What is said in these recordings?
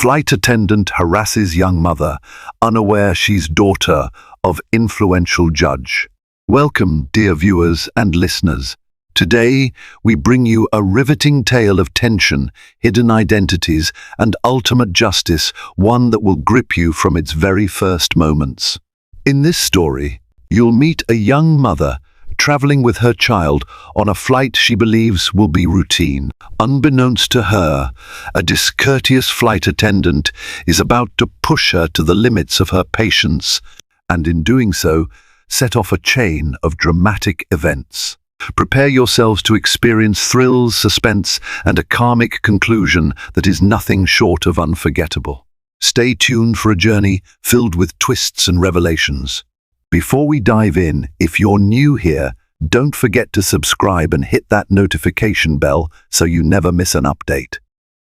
Flight attendant harasses young mother, unaware she's daughter of influential judge. Welcome, dear viewers and listeners. Today, we bring you a riveting tale of tension, hidden identities, and ultimate justice, one that will grip you from its very first moments. In this story, you'll meet a young mother traveling with her child on a flight she believes will be routine. Unbeknownst to her, a discourteous flight attendant is about to push her to the limits of her patience, and in doing so, set off a chain of dramatic events. Prepare yourselves to experience thrills, suspense, and a karmic conclusion that is nothing short of unforgettable. Stay tuned for a journey filled with twists and revelations. Before we dive in, if you're new here, don't forget to subscribe and hit that notification bell so you never miss an update.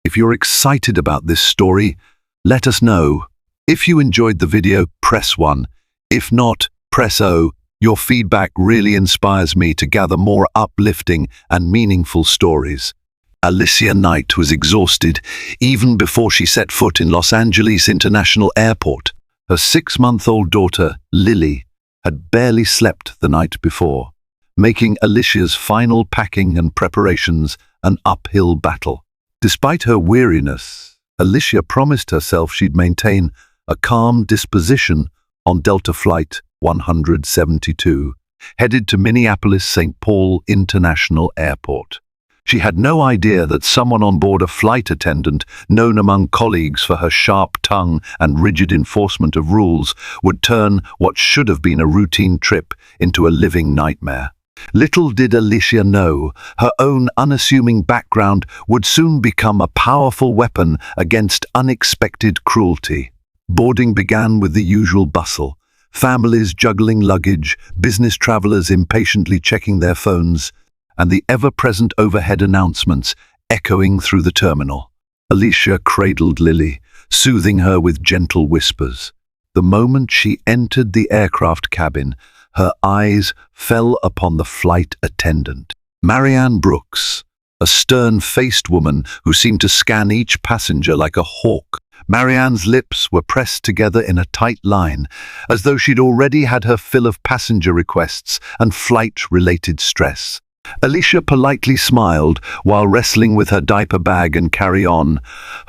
If you're excited about this story, let us know. If you enjoyed the video, press 1. If not, press O. Your feedback really inspires me to gather more uplifting and meaningful stories. Alicia Knight was exhausted even before she set foot in Los Angeles International Airport. Her 6-month-old daughter, Lily, had barely slept the night before, making Alicia's final packing and preparations an uphill battle. Despite her weariness, Alicia promised herself she'd maintain a calm disposition on Delta Flight 172, headed to Minneapolis-St. Paul International Airport. She had no idea that someone on board, a flight attendant known among colleagues for her sharp tongue and rigid enforcement of rules, would turn what should have been a routine trip into a living nightmare. Little did Alicia know, her own unassuming background would soon become a powerful weapon against unexpected cruelty. Boarding began with the usual bustle. Families juggling luggage, business travelers impatiently checking their phones, and the ever-present overhead announcements echoing through the terminal. Alicia cradled Lily, soothing her with gentle whispers. The moment she entered the aircraft cabin, her eyes fell upon the flight attendant, Marianne Brooks, a stern-faced woman who seemed to scan each passenger like a hawk. Marianne's lips were pressed together in a tight line, as though she'd already had her fill of passenger requests and flight-related stress. Alicia politely smiled while wrestling with her diaper bag and carry-on,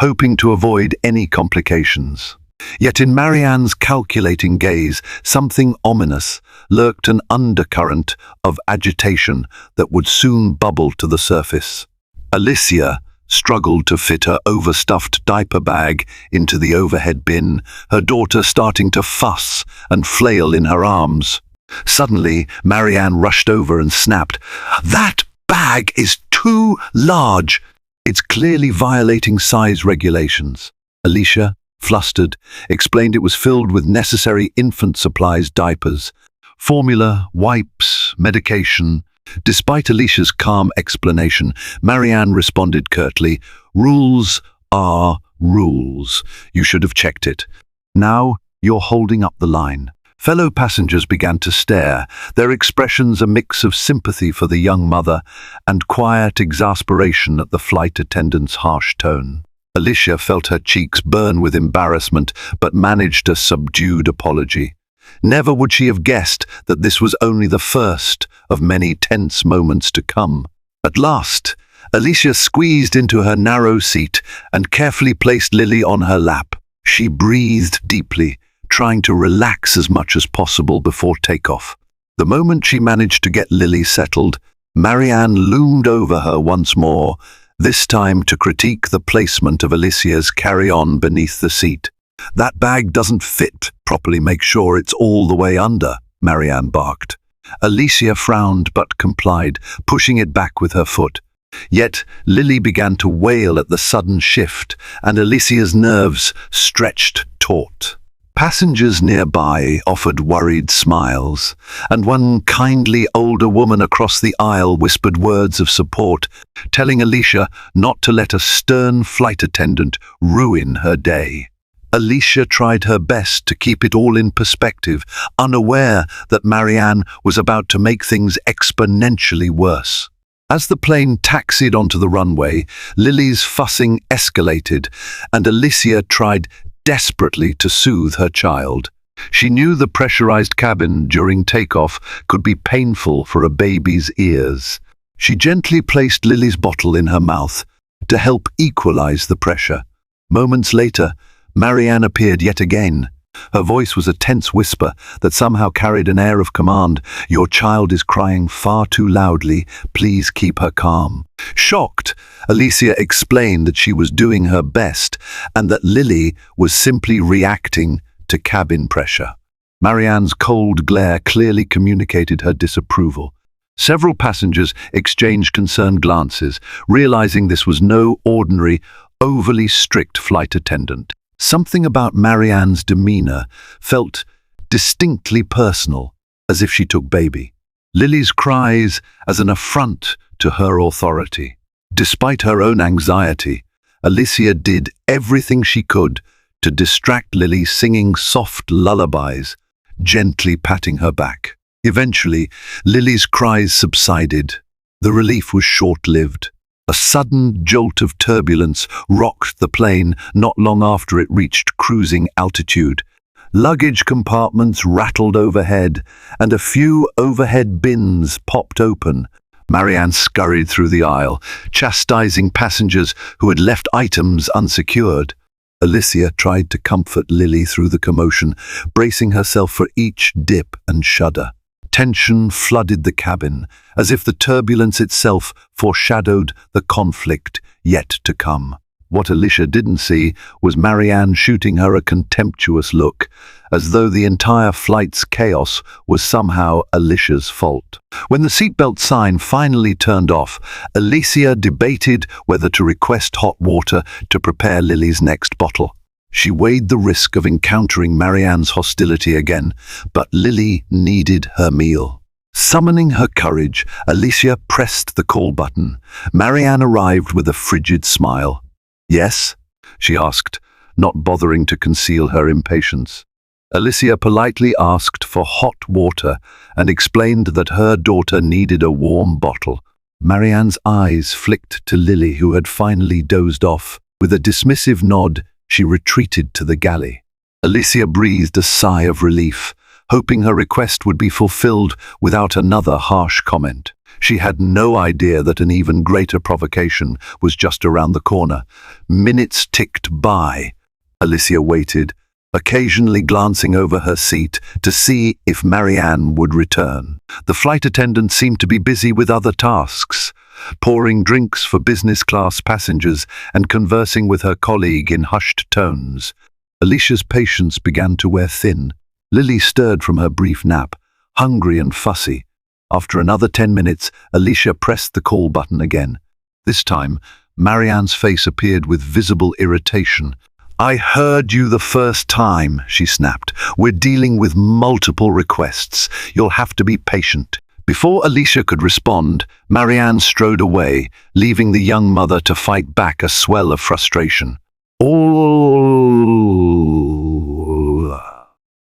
hoping to avoid any complications. Yet in Marianne's calculating gaze, something ominous lurked, an undercurrent of agitation that would soon bubble to the surface. Alicia struggled to fit her overstuffed diaper bag into the overhead bin, her daughter starting to fuss and flail in her arms. Suddenly, Marianne rushed over and snapped, "That bag is too large! It's clearly violating size regulations." Alicia, flustered, explained it was filled with necessary infant supplies, diapers, formula, wipes, medication. Despite Alicia's calm explanation, Marianne responded curtly, "Rules are rules. You should have checked it. Now you're holding up the line." Fellow passengers began to stare, their expressions a mix of sympathy for the young mother and quiet exasperation at the flight attendant's harsh tone. Alicia felt her cheeks burn with embarrassment, but managed a subdued apology. Never would she have guessed that this was only the first of many tense moments to come. At last, Alicia squeezed into her narrow seat and carefully placed Lily on her lap. She breathed deeply, trying to relax as much as possible before takeoff. The moment she managed to get Lily settled, Marianne loomed over her once more, this time to critique the placement of Alicia's carry-on beneath the seat. "That bag doesn't fit properly. Make sure it's all the way under," Marianne barked. Alicia frowned but complied, pushing it back with her foot. Yet Lily began to wail at the sudden shift, and Alicia's nerves stretched taut. Passengers nearby offered worried smiles, and one kindly older woman across the aisle whispered words of support, telling Alicia not to let a stern flight attendant ruin her day. Alicia tried her best to keep it all in perspective, unaware that Marianne was about to make things exponentially worse. As the plane taxied onto the runway, Lily's fussing escalated, and Alicia tried desperately to soothe her child. She knew the pressurized cabin during takeoff could be painful for a baby's ears. She gently placed Lily's bottle in her mouth to help equalize the pressure. Moments later, Marianne appeared yet again. Her voice was a tense whisper that somehow carried an air of command. "Your child is crying far too loudly. Please keep her calm." Shocked, Alicia explained that she was doing her best and that Lily was simply reacting to cabin pressure. Marianne's cold glare clearly communicated her disapproval. Several passengers exchanged concerned glances, realizing this was no ordinary, overly strict flight attendant. Something about Marianne's demeanor felt distinctly personal, as if she took baby. Lily's cries as an affront to her authority. Despite her own anxiety, Alicia did everything she could to distract Lily, singing soft lullabies, gently patting her back. Eventually, Lily's cries subsided. The relief was short-lived. A sudden jolt of turbulence rocked the plane not long after it reached cruising altitude. Luggage compartments rattled overhead, and a few overhead bins popped open. Marianne scurried through the aisle, chastising passengers who had left items unsecured. Alicia tried to comfort Lily through the commotion, bracing herself for each dip and shudder. Tension flooded the cabin, as if the turbulence itself foreshadowed the conflict yet to come. What Alicia didn't see was Marianne shooting her a contemptuous look, as though the entire flight's chaos was somehow Alicia's fault. When the seatbelt sign finally turned off, Alicia debated whether to request hot water to prepare Lily's next bottle. She weighed the risk of encountering Marianne's hostility again, but Lily needed her meal. Summoning her courage, Alicia pressed the call button. Marianne arrived with a frigid smile. "Yes?" she asked, not bothering to conceal her impatience. Alicia politely asked for hot water and explained that her daughter needed a warm bottle. Marianne's eyes flicked to Lily, who had finally dozed off. With a dismissive nod, she retreated to the galley. Alicia breathed a sigh of relief, hoping her request would be fulfilled without another harsh comment. She had no idea that an even greater provocation was just around the corner. Minutes ticked by. Alicia waited, occasionally glancing over her seat to see if Marianne would return. The flight attendant seemed to be busy with other tasks, pouring drinks for business-class passengers and conversing with her colleague in hushed tones. Alicia's patience began to wear thin. Lily stirred from her brief nap, hungry and fussy. After another 10 minutes, Alicia pressed the call button again. This time, Marianne's face appeared with visible irritation. "I heard you the first time," she snapped. "We're dealing with multiple requests. You'll have to be patient." Before Alicia could respond, Marianne strode away, leaving the young mother to fight back a swell of frustration. All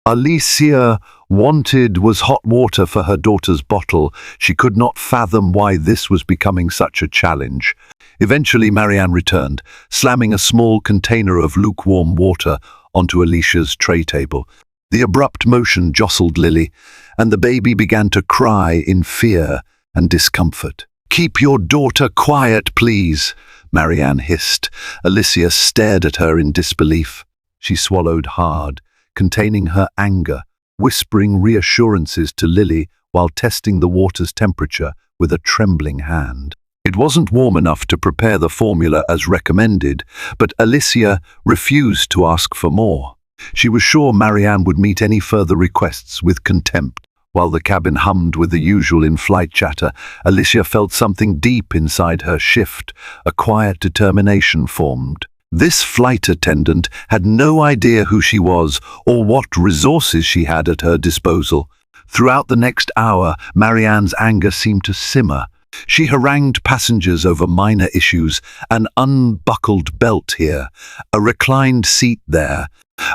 Alicia wanted was hot water for her daughter's bottle. She could not fathom why this was becoming such a challenge. Eventually, Marianne returned, slamming a small container of lukewarm water onto Alicia's tray table. The abrupt motion jostled Lily, and the baby began to cry in fear and discomfort. "Keep your daughter quiet, please," Marianne hissed. Alicia stared at her in disbelief. She swallowed hard, containing her anger, whispering reassurances to Lily while testing the water's temperature with a trembling hand. It wasn't warm enough to prepare the formula as recommended, but Alicia refused to ask for more. She was sure Marianne would meet any further requests with contempt. While the cabin hummed with the usual in-flight chatter, Alicia felt something deep inside her shift. A quiet determination formed. This flight attendant had no idea who she was or what resources she had at her disposal. Throughout the next hour, Marianne's anger seemed to simmer. She harangued passengers over minor issues: an unbuckled belt here, a reclined seat there,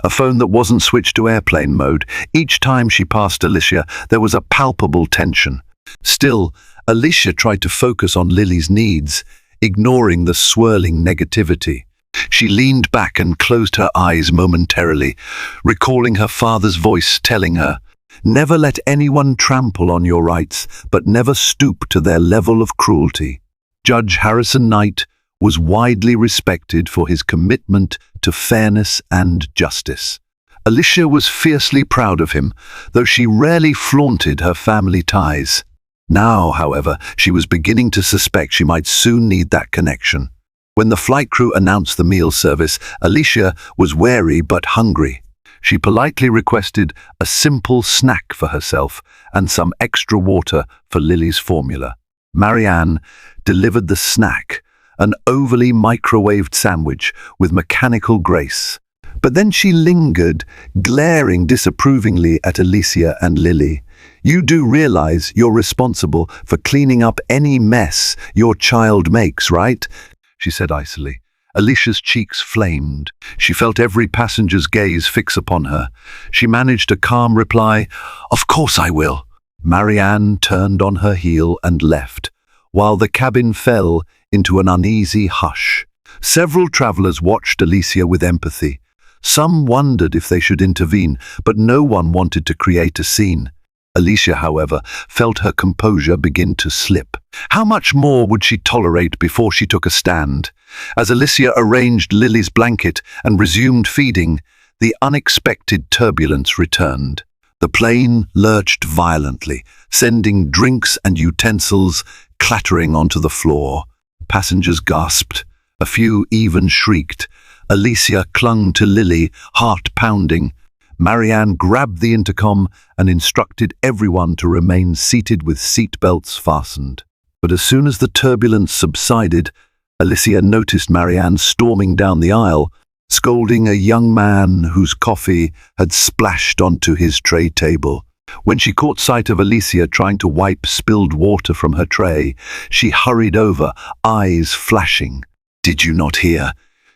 a phone that wasn't switched to airplane mode. Each time she passed Alicia, there was a palpable tension. Still, Alicia tried to focus on Lily's needs, ignoring the swirling negativity. She leaned back and closed her eyes momentarily, recalling her father's voice telling her, "Never let anyone trample on your rights, but never stoop to their level of cruelty." Judge Harrison Knight was widely respected for his commitment to fairness and justice. Alicia was fiercely proud of him, though she rarely flaunted her family ties. Now, however, she was beginning to suspect she might soon need that connection. When the flight crew announced the meal service, Alicia was wary but hungry. She politely requested a simple snack for herself and some extra water for Lily's formula. Marianne delivered the snack, an overly microwaved sandwich with mechanical grace. But then she lingered, glaring disapprovingly at Alicia and Lily. "You do realize you're responsible for cleaning up any mess your child makes, right?" she said icily. Alicia's cheeks flamed. She felt every passenger's gaze fix upon her. She managed a calm reply, "Of course I will." Marianne turned on her heel and left, while the cabin fell into an uneasy hush. Several travelers watched Alicia with empathy. Some wondered if they should intervene, but no one wanted to create a scene. Alicia, however, felt her composure begin to slip. How much more would she tolerate before she took a stand? As Alicia arranged Lily's blanket and resumed feeding, the unexpected turbulence returned. The plane lurched violently, sending drinks and utensils clattering onto the floor. Passengers gasped. A few even shrieked. Alicia clung to Lily, heart pounding. Marianne grabbed the intercom and instructed everyone to remain seated with seat belts fastened. But as soon as the turbulence subsided, Alicia noticed Marianne storming down the aisle, scolding a young man whose coffee had splashed onto his tray table. When she caught sight of Alicia trying to wipe spilled water from her tray, she hurried over, eyes flashing. "Did you not hear?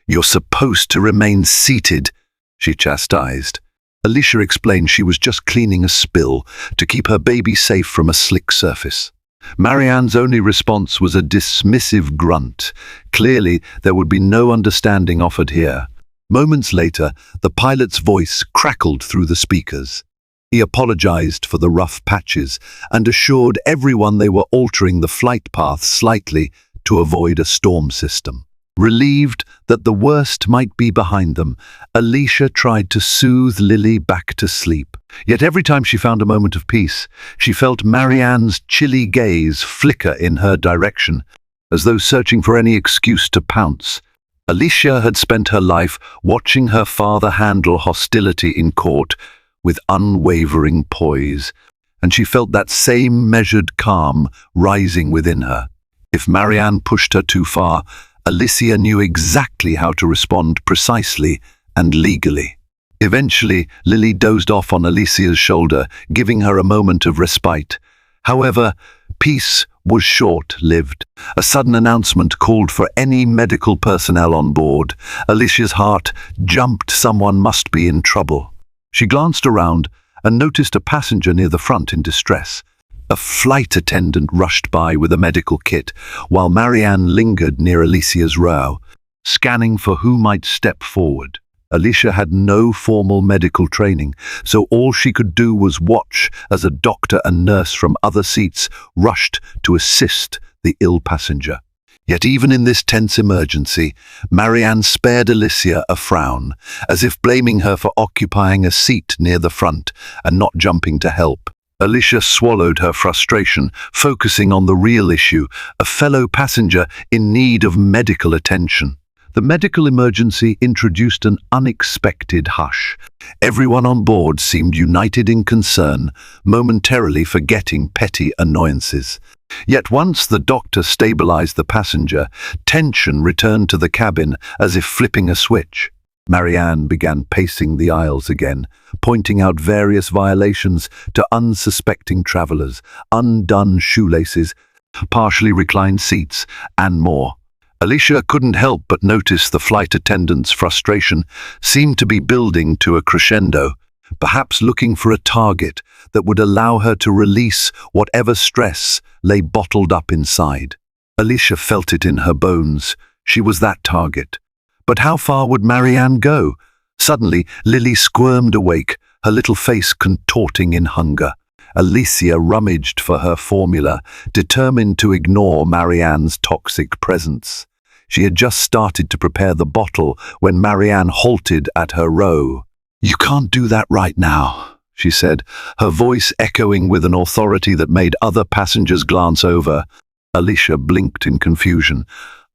You're supposed to remain seated," she chastised. Alicia explained she was just cleaning a spill to keep her baby safe from a slick surface. Marianne's only response was a dismissive grunt. Clearly, there would be no understanding offered here. Moments later, the pilot's voice crackled through the speakers. He apologized for the rough patches and assured everyone they were altering the flight path slightly to avoid a storm system. Relieved that the worst might be behind them, Alicia tried to soothe Lily back to sleep. Yet every time she found a moment of peace, she felt Marianne's chilly gaze flicker in her direction, as though searching for any excuse to pounce. Alicia had spent her life watching her father handle hostility in court with unwavering poise, and she felt that same measured calm rising within her. If Marianne pushed her too far, Alicia knew exactly how to respond precisely and legally. Eventually, Lily dozed off on Alicia's shoulder, giving her a moment of respite. However, peace was short-lived. A sudden announcement called for any medical personnel on board. Alicia's heart jumped. Someone must be in trouble. She glanced around and noticed a passenger near the front in distress. A flight attendant rushed by with a medical kit, while Marianne lingered near Alicia's row, scanning for who might step forward. Alicia had no formal medical training, so all she could do was watch as a doctor and nurse from other seats rushed to assist the ill passenger. Yet even in this tense emergency, Marianne spared Alicia a frown, as if blaming her for occupying a seat near the front and not jumping to help. Alicia swallowed her frustration, focusing on the real issue, a fellow passenger in need of medical attention. The medical emergency introduced an unexpected hush. Everyone on board seemed united in concern, momentarily forgetting petty annoyances. Yet once the doctor stabilized the passenger, tension returned to the cabin as if flipping a switch. Marianne began pacing the aisles again, pointing out various violations to unsuspecting travelers, undone shoelaces, partially reclined seats, and more. Alicia couldn't help but notice the flight attendant's frustration seemed to be building to a crescendo. perhaps looking for a target that would allow her to release whatever stress lay bottled up inside. Alicia felt it in her bones. She was that target. But how far would Marianne go? Suddenly, Lily squirmed awake, her little face contorting in hunger. Alicia rummaged for her formula, determined to ignore Marianne's toxic presence. She had just started to prepare the bottle when Marianne halted at her row. "You can't do that right now," she said, her voice echoing with an authority that made other passengers glance over. Alicia blinked in confusion.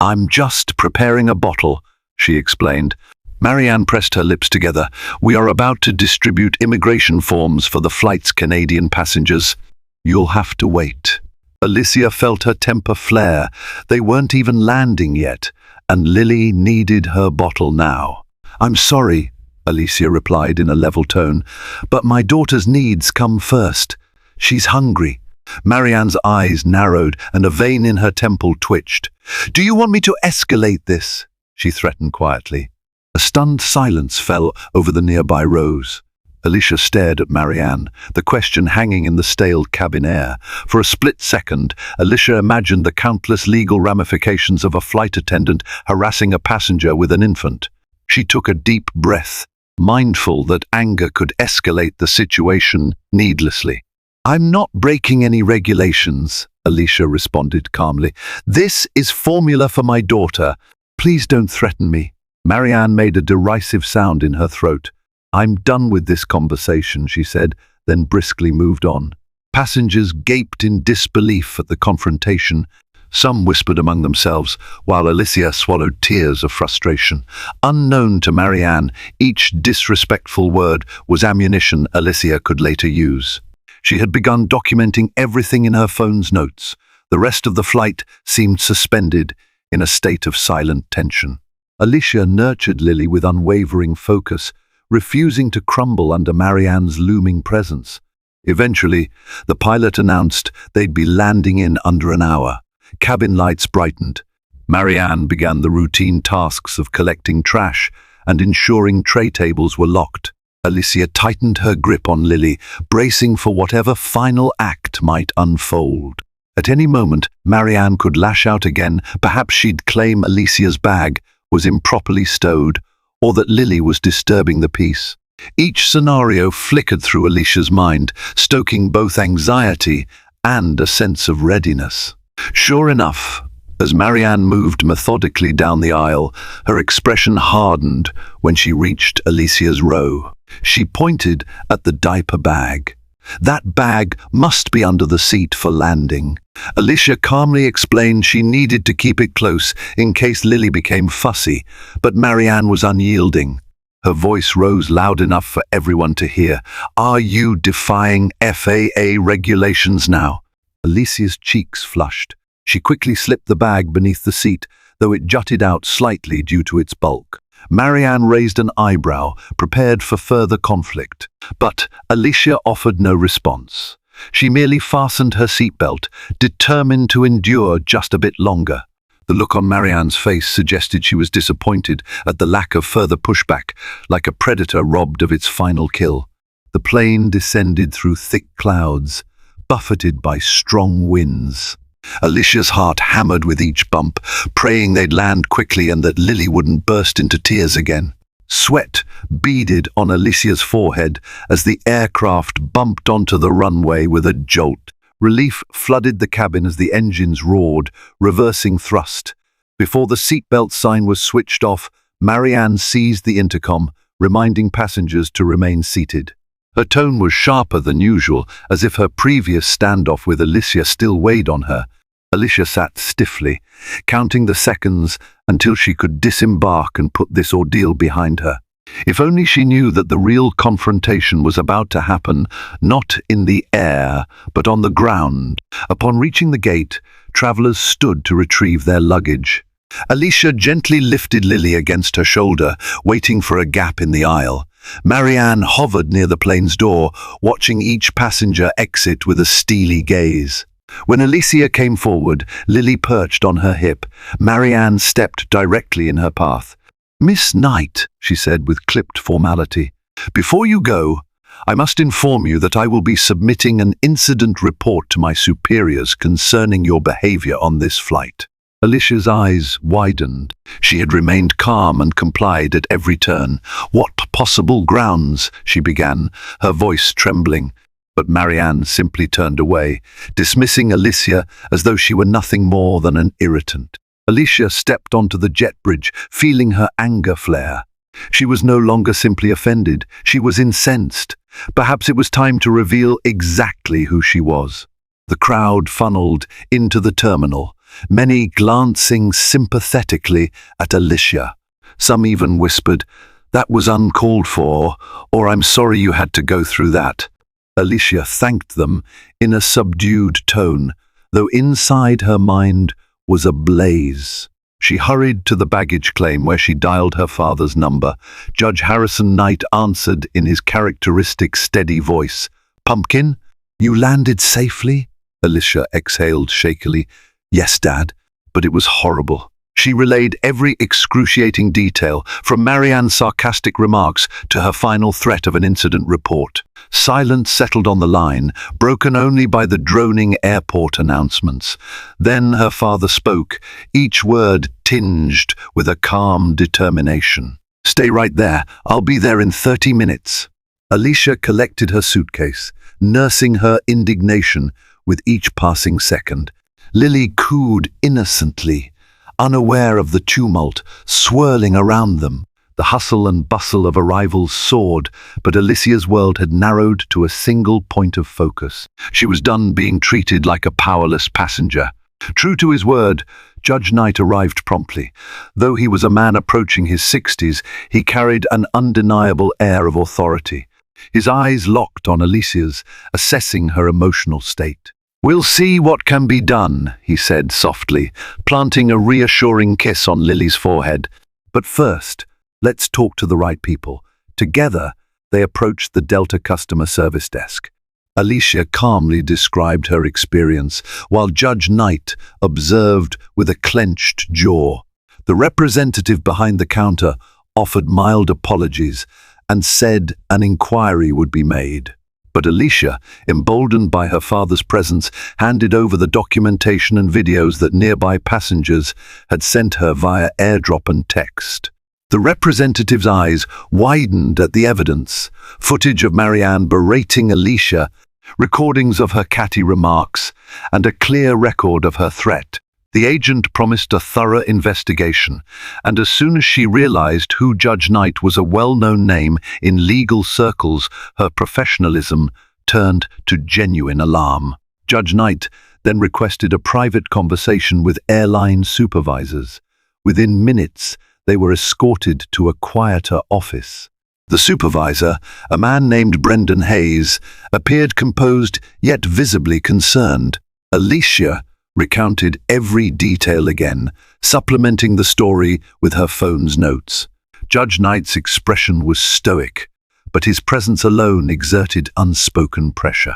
"I'm just preparing a bottle," she explained. Marianne pressed her lips together. "We are about to distribute immigration forms for the flight's Canadian passengers. You'll have to wait." Alicia felt her temper flare. They weren't even landing yet, and Lily needed her bottle now. "I'm sorry," Alicia replied in a level tone, "but my daughter's needs come first. She's hungry." Marianne's eyes narrowed and a vein in her temple twitched. "Do you want me to escalate this?" she threatened quietly. A stunned silence fell over the nearby rows. Alicia stared at Marianne, the question hanging in the stale cabin air. For a split second, Alicia imagined the countless legal ramifications of a flight attendant harassing a passenger with an infant. She took a deep breath, mindful that anger could escalate the situation needlessly. "I'm not breaking any regulations," Alicia responded calmly. "This is formula for my daughter. Please don't threaten me." Marianne made a derisive sound in her throat. "I'm done with this conversation," she said, then briskly moved on. Passengers gaped in disbelief at the confrontation. Some whispered among themselves, while Alicia swallowed tears of frustration. Unknown to Marianne, each disrespectful word was ammunition Alicia could later use. She had begun documenting everything in her phone's notes. The rest of the flight seemed suspended in a state of silent tension. Alicia nurtured Lily with unwavering focus, refusing to crumble under Marianne's looming presence. Eventually, the pilot announced they'd be landing in under an hour. Cabin lights brightened. Marianne began the routine tasks of collecting trash and ensuring tray tables were locked. Alicia tightened her grip on Lily, bracing for whatever final act might unfold. At any moment, Marianne could lash out again. Perhaps she'd claim Alicia's bag was improperly stowed, or that Lily was disturbing the peace. Each scenario flickered through Alicia's mind, stoking both anxiety and a sense of readiness. Sure enough, as Marianne moved methodically down the aisle, her expression hardened when she reached Alicia's row. She pointed at the diaper bag. That bag must be under the seat for landing. Alicia calmly explained she needed to keep it close in case Lily became fussy, but Marianne was unyielding. Her voice rose loud enough for everyone to hear. "Are you defying FAA regulations now?" Alicia's cheeks flushed. She quickly slipped the bag beneath the seat, though it jutted out slightly due to its bulk. Marianne raised an eyebrow, prepared for further conflict. But Alicia offered no response. She merely fastened her seatbelt, determined to endure just a bit longer. The look on Marianne's face suggested she was disappointed at the lack of further pushback, like a predator robbed of its final kill. The plane descended through thick clouds, buffeted by strong winds. Alicia's heart hammered with each bump, praying they'd land quickly and that Lily wouldn't burst into tears again. Sweat beaded on Alicia's forehead as the aircraft bumped onto the runway with a jolt. Relief flooded the cabin as the engines roared, reversing thrust. Before the seatbelt sign was switched off, Marianne seized the intercom, reminding passengers to remain seated. Her tone was sharper than usual, as if her previous standoff with Alicia still weighed on her. Alicia sat stiffly, counting the seconds until she could disembark and put this ordeal behind her. If only she knew that the real confrontation was about to happen, not in the air, but on the ground. Upon reaching the gate, travelers stood to retrieve their luggage. Alicia gently lifted Lily against her shoulder, waiting for a gap in the aisle. Marianne hovered near the plane's door, watching each passenger exit with a steely gaze. When Alicia came forward, Lily perched on her hip. Marianne stepped directly in her path. "Miss Knight," she said with clipped formality, "before you go, I must inform you that I will be submitting an incident report to my superiors concerning your behavior on this flight." Alicia's eyes widened. She had remained calm and complied at every turn. "What possible grounds?" she began, her voice trembling. But Marianne simply turned away, dismissing Alicia as though she were nothing more than an irritant. Alicia stepped onto the jet bridge, feeling her anger flare. She was no longer simply offended, she was incensed. Perhaps it was time to reveal exactly who she was. The crowd funneled into the terminal, many glancing sympathetically at Alicia. Some even whispered, "That was uncalled for," or "I'm sorry you had to go through that." Alicia thanked them in a subdued tone, though inside her mind was ablaze. She hurried to the baggage claim where she dialed her father's number. Judge Harrison Knight answered in his characteristic steady voice. "Pumpkin, you landed safely?" Alicia exhaled shakily. "Yes, Dad, but it was horrible." She relayed every excruciating detail, from Marianne's sarcastic remarks to her final threat of an incident report. Silence settled on the line, broken only by the droning airport announcements. Then her father spoke, each word tinged with a calm determination. "Stay right there. I'll be there in 30 minutes." Alicia collected her suitcase, nursing her indignation with each passing second. Lily cooed innocently, unaware of the tumult swirling around them. The hustle and bustle of arrivals soared, but Alicia's world had narrowed to a single point of focus. She was done being treated like a powerless passenger. True to his word, Judge Knight arrived promptly. Though he was a man approaching his 60s, he carried an undeniable air of authority. His eyes locked on Alicia's, assessing her emotional state. "We'll see what can be done," he said softly, planting a reassuring kiss on Lily's forehead. "But first, let's talk to the right people." Together, they approached the Delta customer service desk. Alicia calmly described her experience, while Judge Knight observed with a clenched jaw. The representative behind the counter offered mild apologies and said an inquiry would be made. But Alicia, emboldened by her father's presence, handed over the documentation and videos that nearby passengers had sent her via airdrop and text. The representative's eyes widened at the evidence, footage of Marianne berating Alicia, recordings of her catty remarks, and a clear record of her threat. The agent promised a thorough investigation, and as soon as she realized who Judge Knight was, a well-known name in legal circles, her professionalism turned to genuine alarm. Judge Knight then requested a private conversation with Airline Supervisors. Within minutes, they were escorted to a quieter office. The supervisor, a man named Brendan Hayes, appeared composed yet visibly concerned. Alicia recounted every detail again, supplementing the story with her phone's notes. Judge Knight's expression was stoic, but his presence alone exerted unspoken pressure.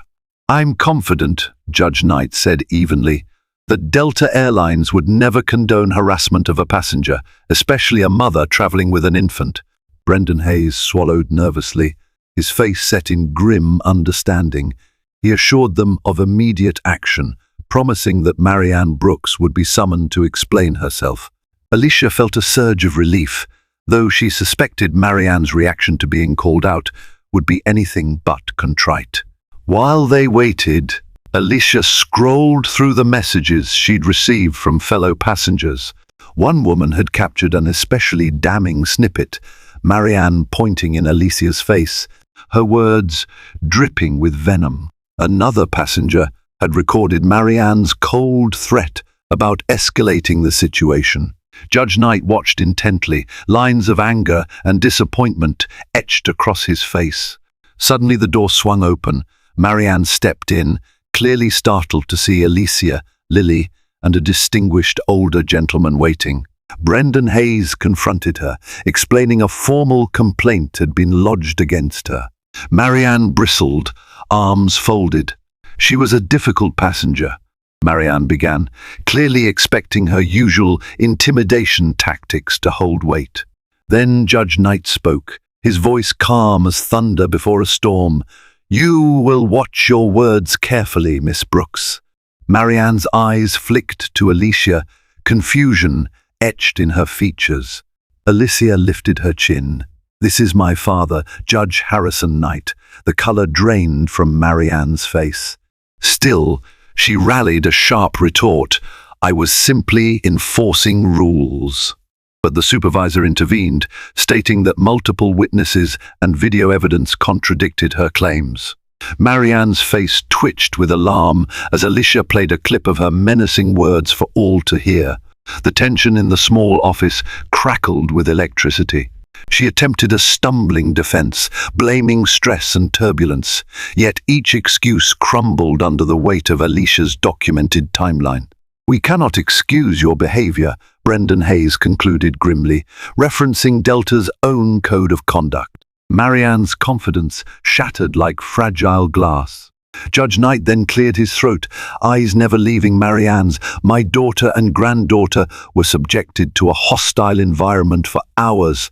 "I'm confident," Judge Knight said evenly, "that Delta Airlines would never condone harassment of a passenger, especially a mother traveling with an infant." Brendan Hayes swallowed nervously, his face set in grim understanding. He assured them of immediate action, promising that Marianne Brooks would be summoned to explain herself. Alicia felt a surge of relief, though she suspected Marianne's reaction to being called out would be anything but contrite. While they waited, Alicia scrolled through the messages she'd received from fellow passengers. One woman had captured an especially damning snippet, Marianne pointing in Alicia's face, her words dripping with venom. Another passenger had recorded Marianne's cold threat about escalating the situation. Judge Knight watched intently, lines of anger and disappointment etched across his face. Suddenly the door swung open. Marianne stepped in, clearly startled to see Alicia, Lily, and a distinguished older gentleman waiting. Brendan Hayes confronted her, explaining a formal complaint had been lodged against her. Marianne bristled, arms folded. She was a difficult passenger, Marianne began, clearly expecting her usual intimidation tactics to hold weight. Then Judge Knight spoke, his voice calm as thunder before a storm. "You will watch your words carefully, Miss Brooks." Marianne's eyes flicked to Alicia, confusion etched in her features. Alicia lifted her chin. "This is my father, Judge Harrison Knight." The color drained from Marianne's face. Still, she rallied a sharp retort. "I was simply enforcing rules." But the supervisor intervened, stating that multiple witnesses and video evidence contradicted her claims. Marianne's face twitched with alarm as Alicia played a clip of her menacing words for all to hear. The tension in the small office crackled with electricity. She attempted a stumbling defense, blaming stress and turbulence, yet each excuse crumbled under the weight of Alicia's documented timeline. "We cannot excuse your behavior," Brendan Hayes concluded grimly, referencing Delta's own code of conduct. Marianne's confidence shattered like fragile glass. Judge Knight then cleared his throat, eyes never leaving Marianne's. "My daughter and granddaughter were subjected to a hostile environment for hours.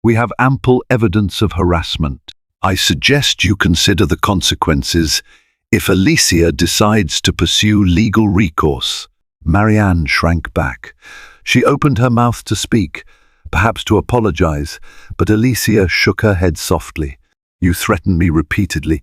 We have ample evidence of harassment. I suggest you consider the consequences if Alicia decides to pursue legal recourse." Marianne shrank back. She opened her mouth to speak, perhaps to apologize, but Alicia shook her head softly. "You threatened me repeatedly,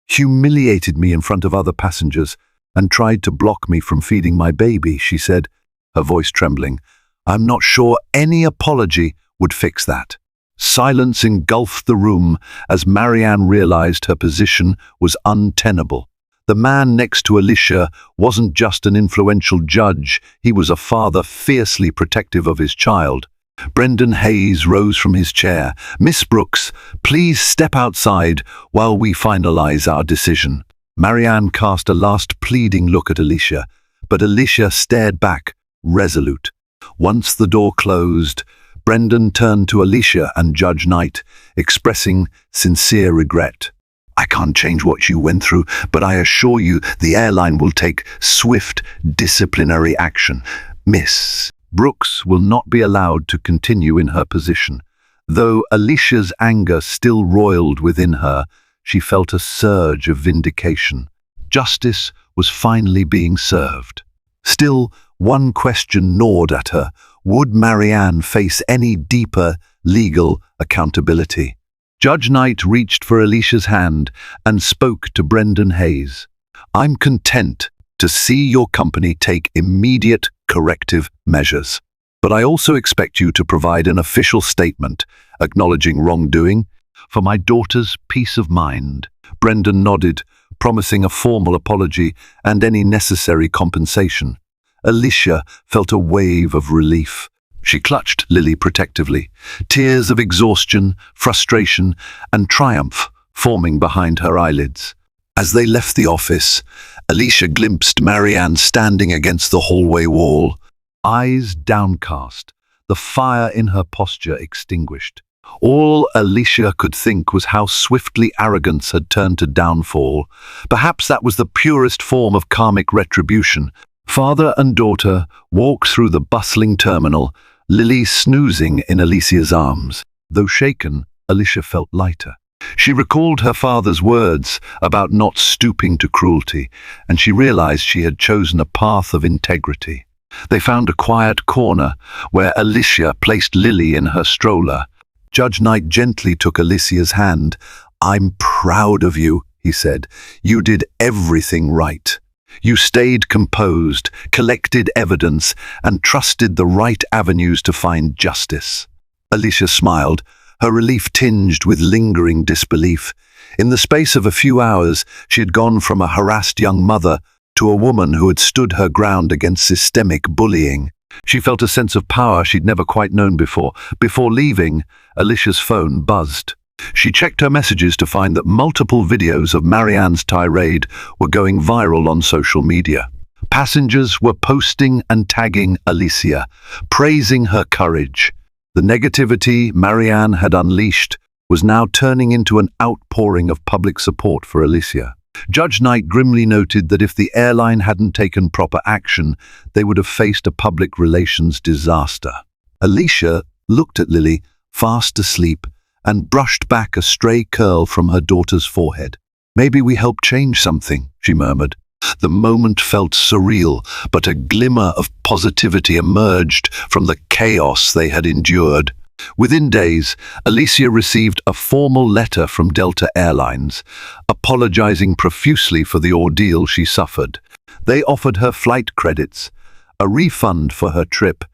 humiliated me in front of other passengers, and tried to block me from feeding my baby," she said, her voice trembling. "I'm not sure any apology would fix that." Silence engulfed the room as Marianne realized her position was untenable. The man next to Alicia wasn't just an influential judge, he was a father fiercely protective of his child. Brendan Hayes rose from his chair. "Miss Brooks, please step outside while we finalize our decision." Marianne cast a last pleading look at Alicia, but Alicia stared back, resolute. Once the door closed, Brendan turned to Alicia and Judge Knight, expressing sincere regret. "I can't change what you went through, but I assure you the airline will take swift disciplinary action. Miss Brooks will not be allowed to continue in her position." Though Alicia's anger still roiled within her, she felt a surge of vindication. Justice was finally being served. Still, one question gnawed at her. Would Marianne face any deeper legal accountability? Judge Knight reached for Alicia's hand and spoke to Brendan Hayes. "I'm content to see your company take immediate corrective measures, but I also expect you to provide an official statement acknowledging wrongdoing for my daughter's peace of mind." Brendan nodded, promising a formal apology and any necessary compensation. Alicia felt a wave of relief. She clutched Lily protectively, tears of exhaustion, frustration, and triumph forming behind her eyelids. As they left the office, Alicia glimpsed Marianne standing against the hallway wall, eyes downcast, the fire in her posture extinguished. All Alicia could think was how swiftly arrogance had turned to downfall. Perhaps that was the purest form of karmic retribution. Father and daughter walked through the bustling terminal, Lily snoozing in Alicia's arms. Though shaken, Alicia felt lighter. She recalled her father's words about not stooping to cruelty, and she realized she had chosen a path of integrity. They found a quiet corner where Alicia placed Lily in her stroller. Judge Knight gently took Alicia's hand. "I'm proud of you," he said. "You did everything right. You stayed composed, collected evidence, and trusted the right avenues to find justice." Alicia smiled, her relief tinged with lingering disbelief. In the space of a few hours, she had gone from a harassed young mother to a woman who had stood her ground against systemic bullying. She felt a sense of power she'd never quite known before. Before leaving, Alicia's phone buzzed. She checked her messages to find that multiple videos of Marianne's tirade were going viral on social media. Passengers were posting and tagging Alicia, praising her courage. The negativity Marianne had unleashed was now turning into an outpouring of public support for Alicia. Judge Knight grimly noted that if the airline hadn't taken proper action, they would have faced a public relations disaster. Alicia looked at Lily, fast asleep, and brushed back a stray curl from her daughter's forehead. "Maybe we help change something," she murmured. The moment felt surreal, but a glimmer of positivity emerged from the chaos they had endured. Within days, Alicia received a formal letter from Delta Airlines, apologizing profusely for the ordeal she suffered. They offered her flight credits, a refund for her trip,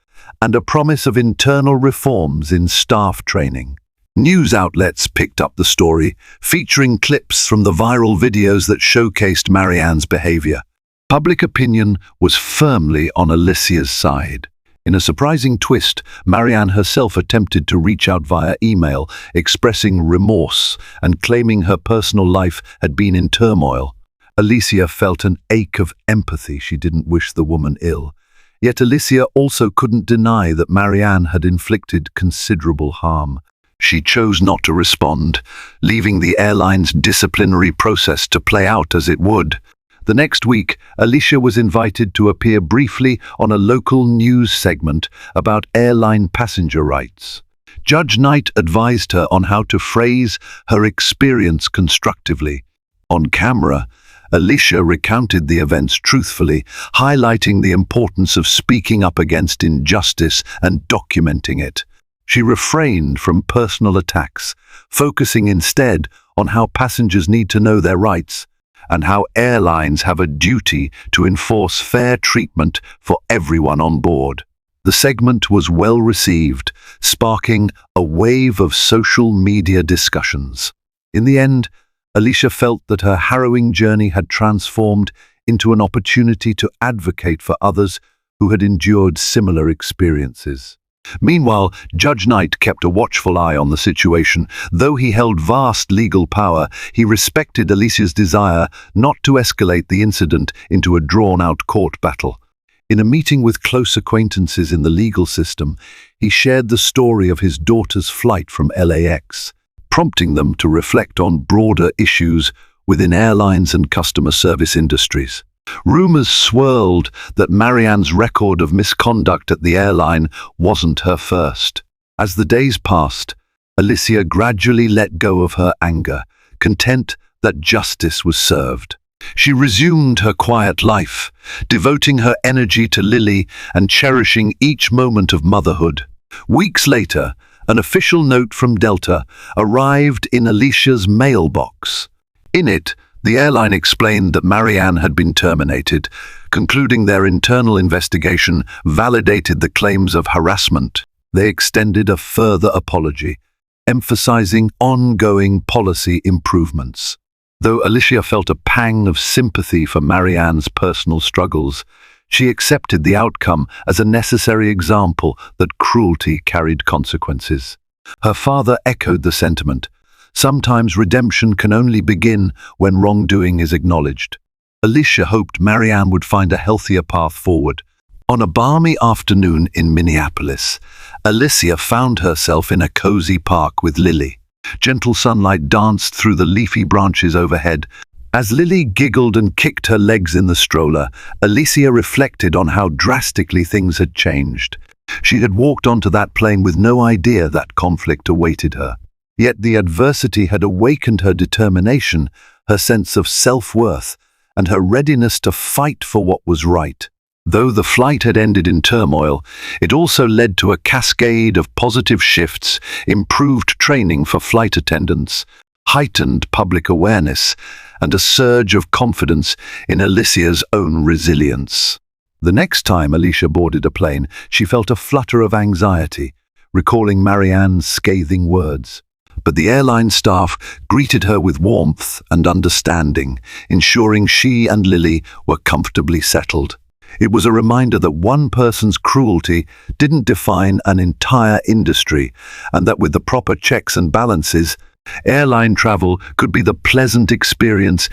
and a promise of internal reforms in staff training. News outlets picked up the story, featuring clips from the viral videos that showcased Marianne's behavior. Public opinion was firmly on Alicia's side. In a surprising twist, Marianne herself attempted to reach out via email, expressing remorse and claiming her personal life had been in turmoil. Alicia felt an ache of empathy. She didn't wish the woman ill. Yet Alicia also couldn't deny that Marianne had inflicted considerable harm. She chose not to respond, leaving the airline's disciplinary process to play out as it would. The next week, Alicia was invited to appear briefly on a local news segment about airline passenger rights. Judge Knight advised her on how to phrase her experience constructively. On camera, Alicia recounted the events truthfully, highlighting the importance of speaking up against injustice and documenting it. She refrained from personal attacks, focusing instead on how passengers need to know their rights and how airlines have a duty to enforce fair treatment for everyone on board. The segment was well received, sparking a wave of social media discussions. In the end, Alicia felt that her harrowing journey had transformed into an opportunity to advocate for others who had endured similar experiences. Meanwhile, Judge Knight kept a watchful eye on the situation. Though he held vast legal power, he respected Alicia's desire not to escalate the incident into a drawn-out court battle. In a meeting with close acquaintances in the legal system, he shared the story of his daughter's flight from LAX, prompting them to reflect on broader issues within airlines and customer service industries. Rumors swirled that Marianne's record of misconduct at the airline wasn't her first. As the days passed, Alicia gradually let go of her anger, content that justice was served. She resumed her quiet life, devoting her energy to Lily and cherishing each moment of motherhood. Weeks later, an official note from Delta arrived in Alicia's mailbox. In it, the airline explained that Marianne had been terminated, concluding their internal investigation validated the claims of harassment. They extended a further apology, emphasizing ongoing policy improvements. Though Alicia felt a pang of sympathy for Marianne's personal struggles, she accepted the outcome as a necessary example that cruelty carried consequences. Her father echoed the sentiment. Sometimes redemption can only begin when wrongdoing is acknowledged. Alicia hoped Marianne would find a healthier path forward. On a balmy afternoon in Minneapolis, Alicia found herself in a cozy park with Lily. Gentle sunlight danced through the leafy branches overhead. As Lily giggled and kicked her legs in the stroller, Alicia reflected on how drastically things had changed. She had walked onto that plane with no idea that conflict awaited her. Yet the adversity had awakened her determination, her sense of self-worth, and her readiness to fight for what was right. Though the flight had ended in turmoil, it also led to a cascade of positive shifts, improved training for flight attendants, heightened public awareness, and a surge of confidence in Alicia's own resilience. The next time Alicia boarded a plane, she felt a flutter of anxiety, recalling Marianne's scathing words. But the airline staff greeted her with warmth and understanding, ensuring she and Lily were comfortably settled. It was a reminder that one person's cruelty didn't define an entire industry, and that with the proper checks and balances, airline travel could be the pleasant experience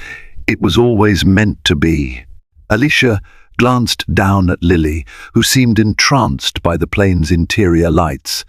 it was always meant to be. Alicia glanced down at Lily, who seemed entranced by the plane's interior lights,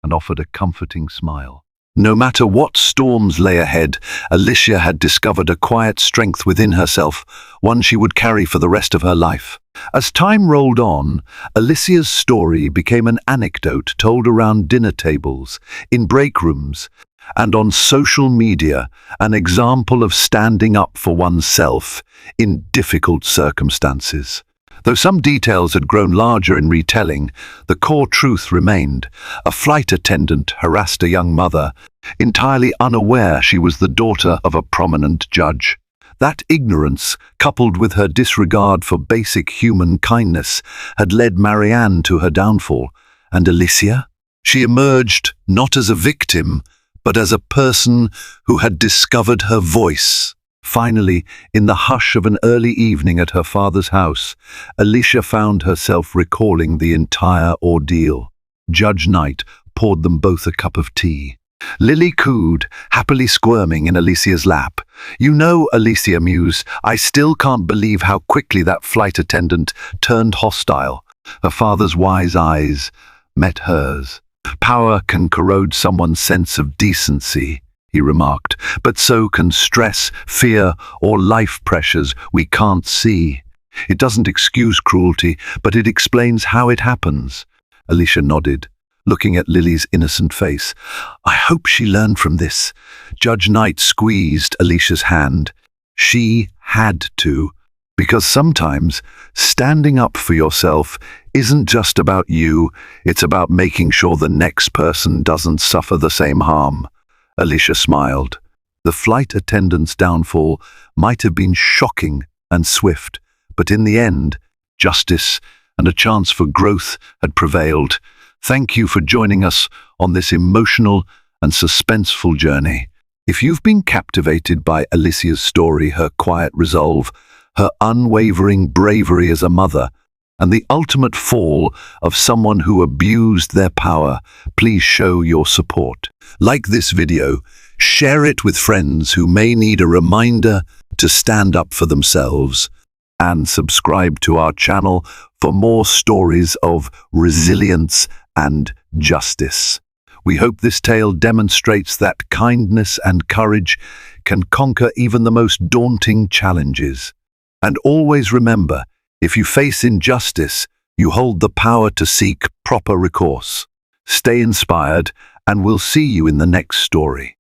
and offered a comforting smile. No matter what storms lay ahead, Alicia had discovered a quiet strength within herself, one she would carry for the rest of her life. As time rolled on, Alicia's story became an anecdote told around dinner tables, in break rooms, and on social media, an example of standing up for oneself in difficult circumstances. Though some details had grown larger in retelling, the core truth remained. A flight attendant harassed a young mother, entirely unaware she was the daughter of a prominent judge. That ignorance, coupled with her disregard for basic human kindness, had led Marianne to her downfall. And Alicia? She emerged not as a victim, but as a person who had discovered her voice. Finally, in the hush of an early evening at her father's house, Alicia found herself recalling the entire ordeal. Judge Knight poured them both a cup of tea. Lily cooed, happily squirming in Alicia's lap. "You know, Alicia mused, I still can't believe how quickly that flight attendant turned hostile." Her father's wise eyes met hers. "Power can corrode someone's sense of decency," he remarked, "but so can stress, fear, or life pressures we can't see. It doesn't excuse cruelty, but it explains how it happens." Alicia nodded, looking at Lily's innocent face. "I hope she learned from this." Judge Knight squeezed Alicia's hand. She had to, because sometimes standing up for yourself isn't just about you, it's about making sure the next person doesn't suffer the same harm. Alicia smiled. The flight attendant's downfall might have been shocking and swift, but in the end, justice and a chance for growth had prevailed. Thank you for joining us on this emotional and suspenseful journey. If you've been captivated by Alicia's story, her quiet resolve, her unwavering bravery as a mother, and the ultimate fall of someone who abused their power, please show your support. Like this video, share it with friends who may need a reminder to stand up for themselves, and subscribe to our channel for more stories of resilience and justice. We hope this tale demonstrates that kindness and courage can conquer even the most daunting challenges. And always remember, if you face injustice, you hold the power to seek proper recourse. Stay inspired, and we'll see you in the next story.